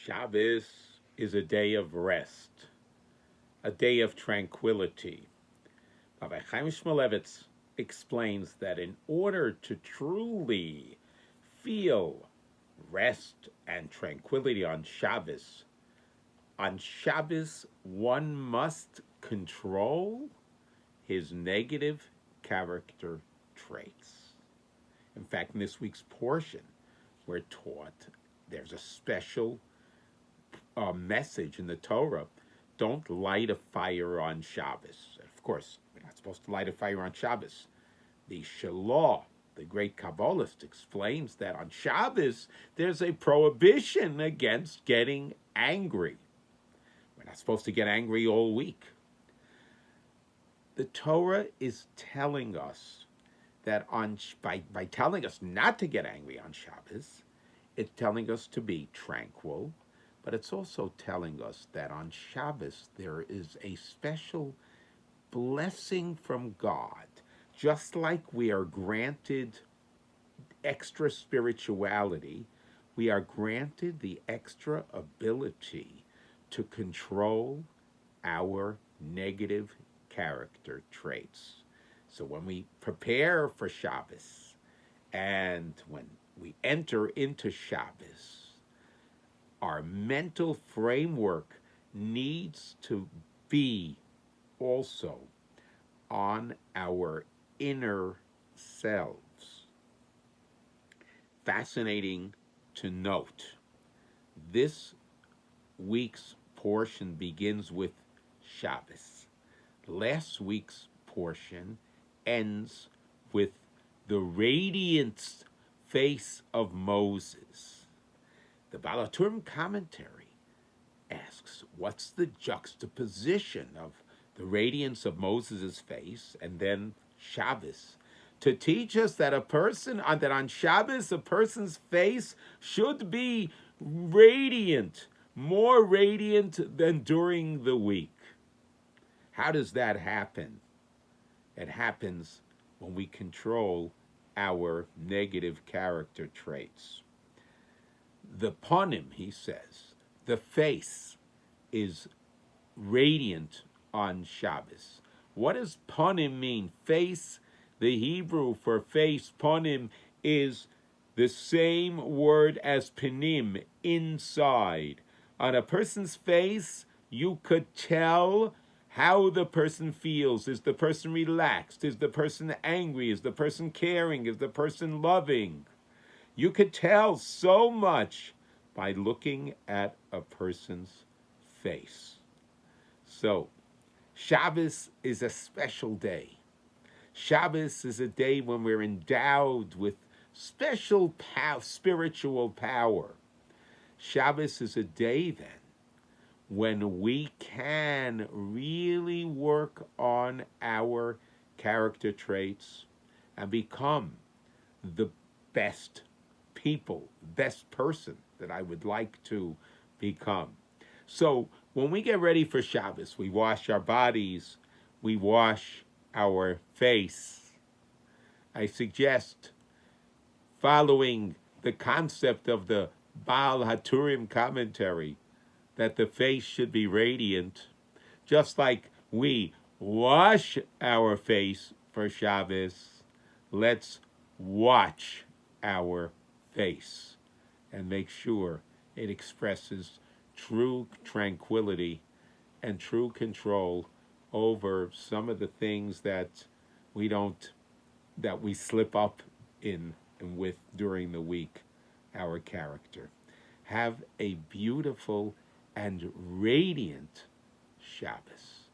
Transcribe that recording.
Shabbos is a day of rest, a day of tranquility. Rabbi Chayim explains that in order to truly feel rest and tranquility on Shabbos one must control his negative character traits. In fact, in this week's portion, we're taught there's a special message in the Torah. Don't light a fire on Shabbos. Of course, we're not supposed to light a fire on Shabbos. The Shalah, the great Kabbalist, explains that on Shabbos there's a prohibition against getting angry. We're not supposed to get angry all week. The Torah is telling us that by telling us not to get angry on Shabbos, it's telling us to be tranquil, but it's also telling us that on Shabbos there is a special blessing from God. Just like we are granted extra spirituality, we are granted the extra ability to control our negative character traits. So when we prepare for Shabbos and when we enter into Shabbos, our mental framework needs to be also on our inner selves. Fascinating to note, this week's portion begins with Shabbos. Last week's portion ends with the radiant face of Moses. The Baal HaTurim commentary asks, what's the juxtaposition of the radiance of Moses' face and then Shabbos? To teach us that that on Shabbos a person's face should be radiant, more radiant than during the week. How does that happen? It happens when we control our negative character traits. The panim, he says, the face is radiant on Shabbos. What does panim mean? Face, the Hebrew for face, panim, is the same word as panim, inside. On a person's face, you could tell how the person feels. Is the person relaxed? Is the person angry? Is the person caring? Is the person loving? You could tell so much by looking at a person's face. So, Shabbos is a special day. Shabbos is a day when we're endowed with special spiritual power. Shabbos is a day then when we can really work on our character traits and become the best people, best person that I would like to become. So when we get ready for Shabbos, we wash our bodies, we wash our face. I suggest following the concept of the Baal HaTurim commentary, that the face should be radiant, just like we wash our face for Shabbos. Let's watch our face and make sure it expresses true tranquility and true control over some of the things that we slip up in and with during the week, our character. Have a beautiful and radiant Shabbos.